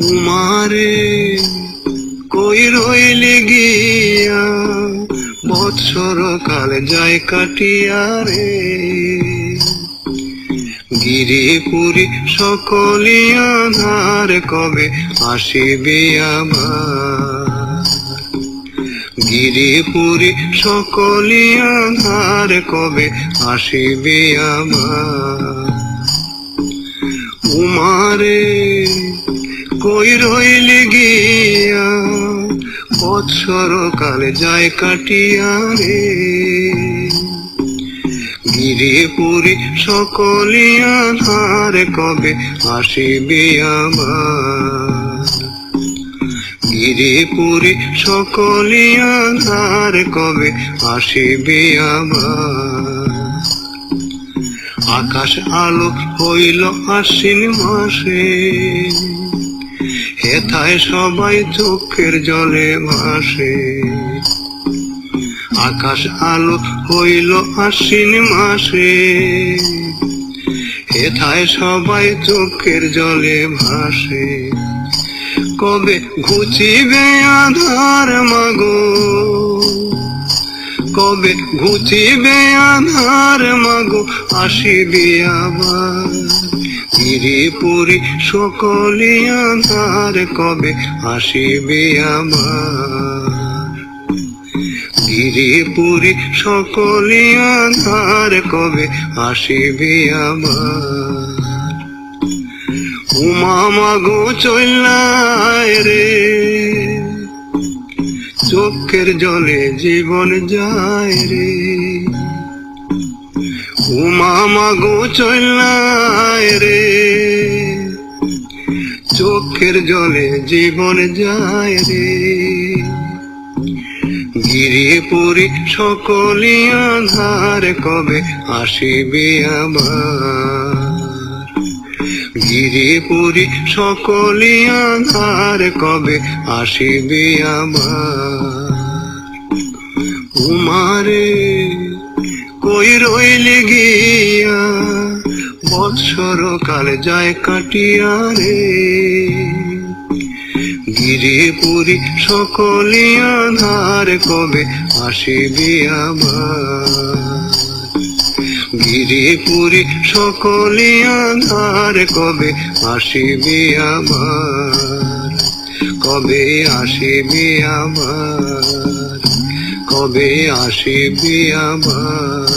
উমারে কই রইলি গিয়া, বৎসর কাল যায় কাটিয়া রে। গিরিপুরী সকলিয়া ধার কবে আসিবি আবার। গিরিপুরী সকলিয়া ধার কবে আসিবি আবার। উমারে কই রইলি গিয়া, বৎসর কাল যায় কাটিয়া রে। গিরিপুরী সকলিয়া ধার কবে আসিবি আবার। গিরিপুরী সকলিয়া ধার কবে আসিবি আবার। আকাশ আলো হইল আশ্বিন মাসে, হেথায় সবাই চোখের জলে ভাসে। আকাশ আলো হইল আশ্বিন মাসে, হেথায় সবাই চোখের জলে ভাসে। কবে ঘুচিবে আধার মাগো, কবে ঘুচিবে আধার মাগো আসিবি আবার। গিরিপুরী সকলিয়া ধার কবে আসিবি আবার। গিরিপুরী সকলিয়া ধার কবে আসিবি আবার। উমা মাগো চইল্লায় রে, চোখের জলে জীবন যায় রে। উমা মাগো চইল্লায় রে, চোখের জলে জীবন যায় রে। গিরিপুরী সকলিয়া ধার কবে আসিবি আবার। গিরিপুরী সকলিয়া ধার কবে আসিবি আবার। উমারে কই রইলি গিয়া, বৎসর কাল যায় কাটিয়া রে। গিরিপুরী সকলিয়া ধার কবে আসিবি আবার। গিরিপুরী সকলিয়া ধার কবে আসিবি আবার। কবে আসিবি আবার, কবে আসিবি আবার।